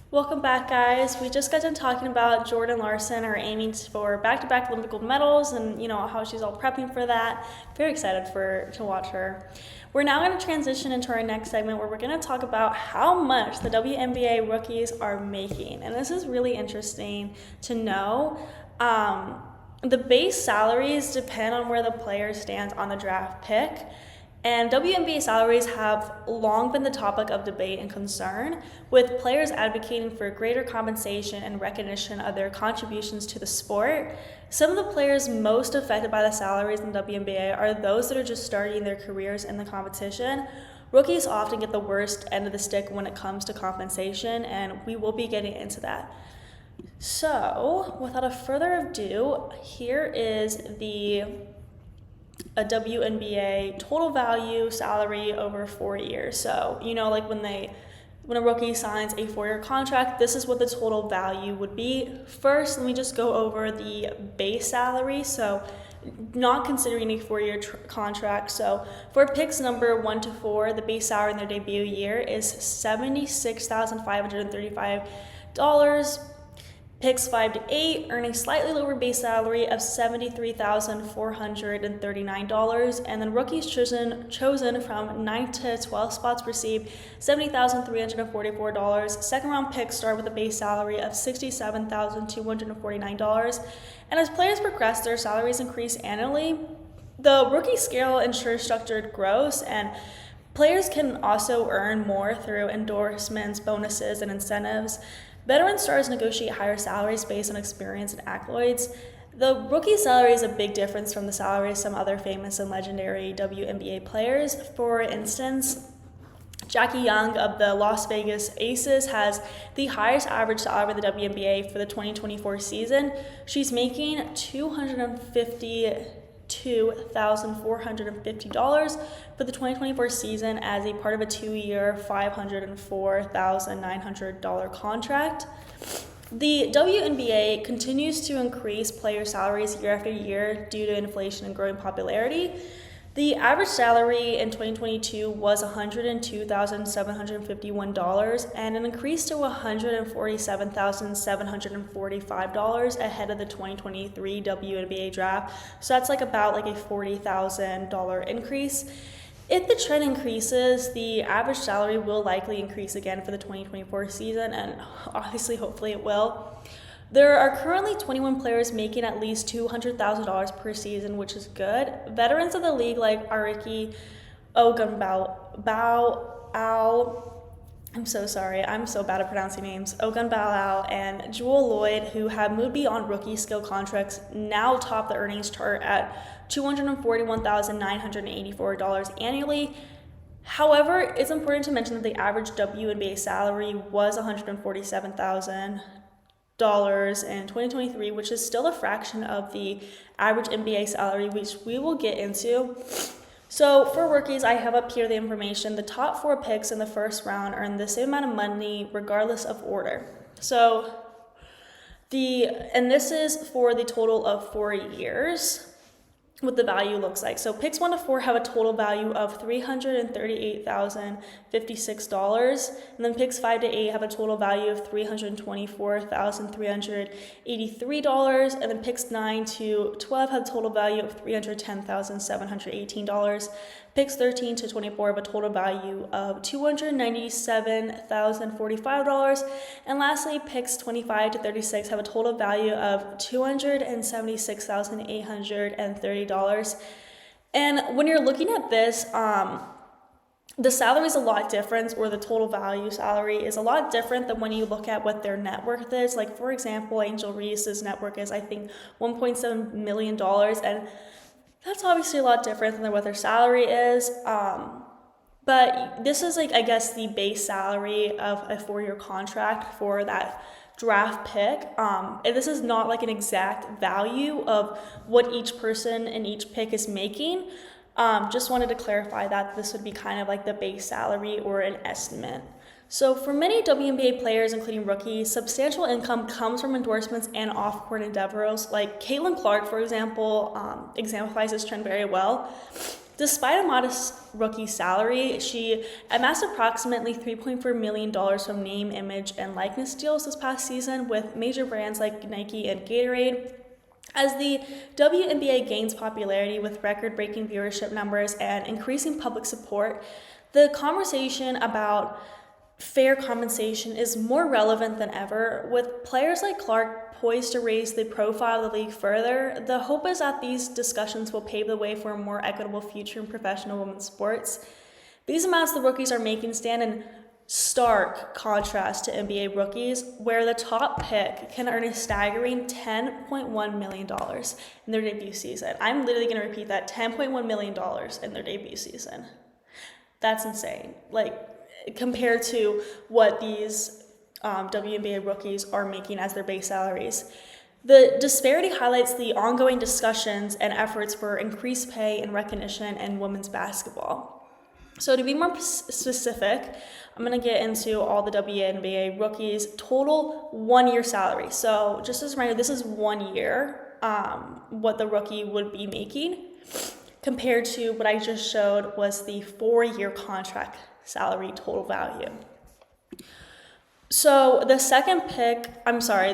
Welcome back, guys. We just got done talking about Jordan Larson, her aiming for back-to-back Olympic gold medals, and how she's all prepping for that. Very excited to watch her. We're now going to transition into our next segment where we're going to talk about how much the WNBA rookies are making, and this is really interesting to know. The base salaries depend on where the player stands on the draft pick. And WNBA salaries have long been the topic of debate and concern, with players advocating for greater compensation and recognition of their contributions to the sport. Some of the players most affected by the salaries in WNBA are those that are just starting their careers in the competition. Rookies often get the worst end of the stick when it comes to compensation, and we will be getting into that. So, without a further ado, here is a WNBA total value salary over 4 years. So, like when a rookie signs a 4-year contract, this is what the total value would be. First, let me just go over the base salary. So, not considering a 4-year contract. So, for picks number 1 to 4, the base salary in their debut year is $76,535. Picks 5 to 8, earning slightly lower base salary of $73,439, and then rookies chosen from 9 to 12 spots receive $70,344. Second round picks start with a base salary of $67,249, and as players progress, their salaries increase annually. The rookie scale ensures structured growth, and players can also earn more through endorsements, bonuses, and incentives. Veteran stars negotiate higher salaries based on experience and accolades. The rookie salary is a big difference from the salary of some other famous and legendary WNBA players. For instance, Jackie Young of the Las Vegas Aces has the highest average salary in the WNBA for the 2024 season. She's making $252,450 for the 2024 season as a part of a 2-year, $504,900 contract. The WNBA continues to increase player salaries year after year due to inflation and growing popularity. The average salary in 2022 was $102,751 and an increase to $147,745 ahead of the 2023 WNBA draft. So that's about a $40,000 increase. If the trend increases, the average salary will likely increase again for the 2024 season, and obviously, hopefully it will. There are currently 21 players making at least $200,000 per season, which is good. Veterans of the league like Ariki Ogunbowale, I'm so sorry, I'm so bad at pronouncing names, Ogunbowale and Jewel Lloyd, who have moved beyond rookie skill contracts, now top the earnings chart at $241,984 annually. However, it's important to mention that the average WNBA salary was $147,000 in 2023, which is still a fraction of the average NBA salary, which we will get into. So for rookies, I have up here the information. The top 4 picks in the first round earn the same amount of money regardless of order. So this is for the total of 4 years, what the value looks like. So picks 1 to 4 have a total value of $338,056, and then picks 5 to 8 have a total value of $324,383, and then picks 9 to 12 have a total value of $310,718. Picks 13 to 24 have a total value of $297,045, and lastly, picks 25 to 36 have a total value of $276,830. And when you're looking at this, the salary is a lot different, or the total value salary is a lot different than when you look at what their net worth is. Like, for example, Angel Reese's net worth is, I think, $1.7 million, and that's obviously a lot different than what their salary is. But this is I guess the base salary of a 4-year contract for that draft pick. And this is not an exact value of what each person in each pick is making. Just wanted to clarify that this would be kind of the base salary or an estimate. So for many WNBA players, including rookies, substantial income comes from endorsements and off-court endeavors. Like Caitlin Clark, for example, exemplifies this trend very well. Despite a modest rookie salary, she amassed approximately $3.4 million from name, image, and likeness deals this past season with major brands like Nike and Gatorade. As the WNBA gains popularity with record-breaking viewership numbers and increasing public support, the conversation about fair compensation is more relevant than ever. With players like Clark poised to raise the profile of the league further, the hope is that these discussions will pave the way for a more equitable future in professional women's sports. These amounts the rookies are making stand in stark contrast to NBA rookies, where the top pick can earn a staggering $10.1 million in their debut season. I'm literally going to repeat that, $10.1 million in their debut season. That's insane. Compared to what these WNBA rookies are making as their base salaries. The disparity highlights the ongoing discussions and efforts for increased pay and recognition in women's basketball. So to be more specific, I'm going to get into all the WNBA rookies' total one-year salary. So just as a reminder, this is 1 year, what the rookie would be making, compared to what I just showed was the 4-year contract salary total value. So the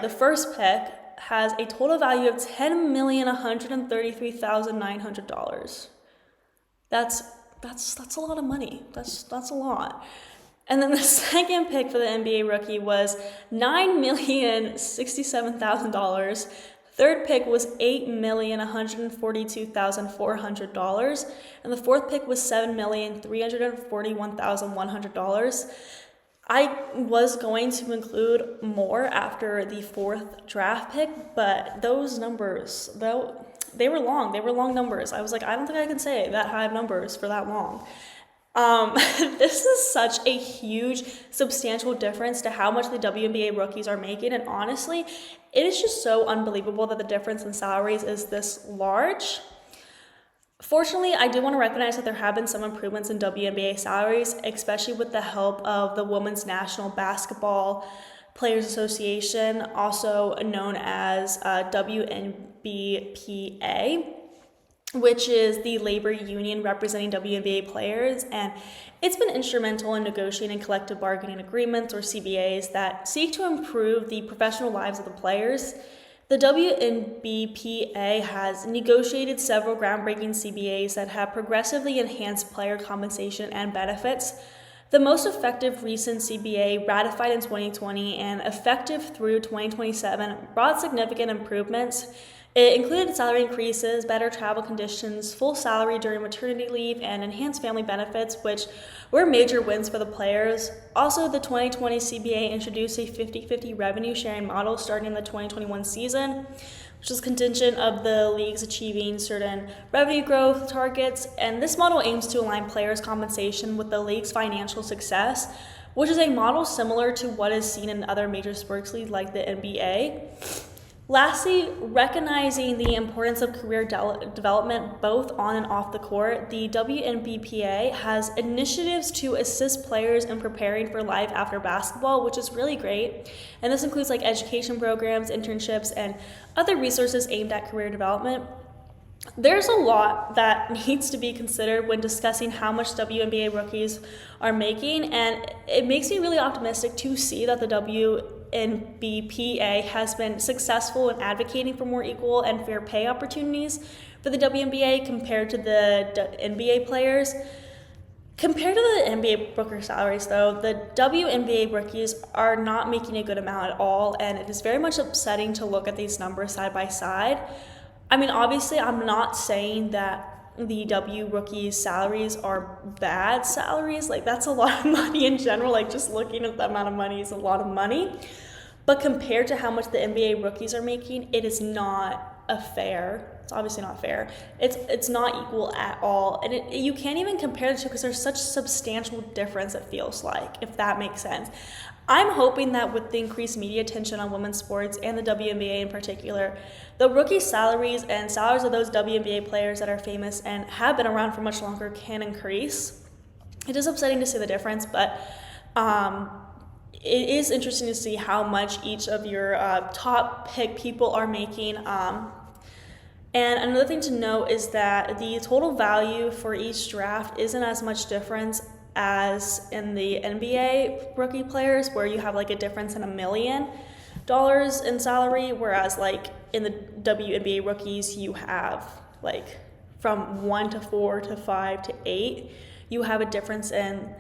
first pick has a total value of $10,133,900. That's a lot of money. That's a lot. And then the second pick for the NBA rookie was $9,067,000. Third pick was $8,142,400, and the fourth pick was $7,341,100. I was going to include more after the fourth draft pick, but those numbers, though, they were long. They were long numbers. I was like, I don't think I can say that high of numbers for that long. This is such a huge, substantial difference to how much the WNBA rookies are making, and honestly, it is just so unbelievable that the difference in salaries is this large. Fortunately, I do want to recognize that there have been some improvements in WNBA salaries, especially with the help of the Women's National Basketball Players Association, also known as WNBPA, which is the labor union representing WNBA players, and it's been instrumental in negotiating collective bargaining agreements, or CBAs, that seek to improve the professional lives of the players. The WNBPA has negotiated several groundbreaking CBAs that have progressively enhanced player compensation and benefits. The most effective recent CBA, ratified in 2020 and effective through 2027, brought significant improvements. It included salary increases, better travel conditions, full salary during maternity leave, and enhanced family benefits, which were major wins for the players. Also, the 2020 CBA introduced a 50-50 revenue sharing model starting in the 2021 season, which is contingent of the leagues achieving certain revenue growth targets. And this model aims to align players' compensation with the league's financial success, which is a model similar to what is seen in other major sports leagues like the NBA. Lastly, recognizing the importance of career development both on and off the court, the WNBPA has initiatives to assist players in preparing for life after basketball, which is really great. And this includes education programs, internships, and other resources aimed at career development. There's a lot that needs to be considered when discussing how much WNBA rookies are making, and it makes me really optimistic to see that the WNBPA has been successful in advocating for more equal and fair pay opportunities for the WNBA compared to the NBA players. Compared to the NBA rookie salaries, though, the WNBA rookies are not making a good amount at all, and it is very much upsetting to look at these numbers side by side. I mean, obviously, I'm not saying that the W rookies' salaries are bad salaries. That's a lot of money in general. Just looking at the amount of money is a lot of money. But compared to how much the NBA rookies are making, it is not it's obviously not fair. It's not equal at all. And you can't even compare the two because there's such substantial difference, it feels like, if that makes sense. I'm hoping that with the increased media attention on women's sports and the WNBA in particular, the rookie salaries and salaries of those WNBA players that are famous and have been around for much longer can increase. It is upsetting to see the difference, but it is interesting to see how much each of your top pick people are making. And another thing to note is that the total value for each draft isn't as much difference as in the NBA rookie players, where you have like a difference in $1 million in salary, whereas like in the WNBA rookies, you have like from 1 to 4 to 5 to 8, you have a difference in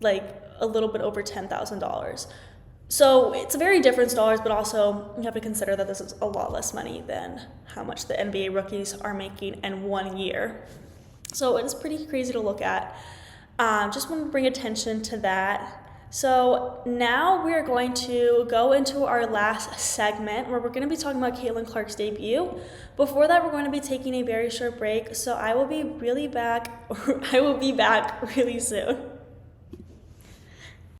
like a little bit over $10,000. So it's a very different dollars, but also you have to consider that this is a lot less money than how much the NBA rookies are making in 1 year. So it is pretty crazy to look at. Just want to bring attention to that. So now we are going to go into our last segment where we're going to be talking about Caitlin Clark's debut. Before that, we're going to be taking a very short break. So I will be back really soon.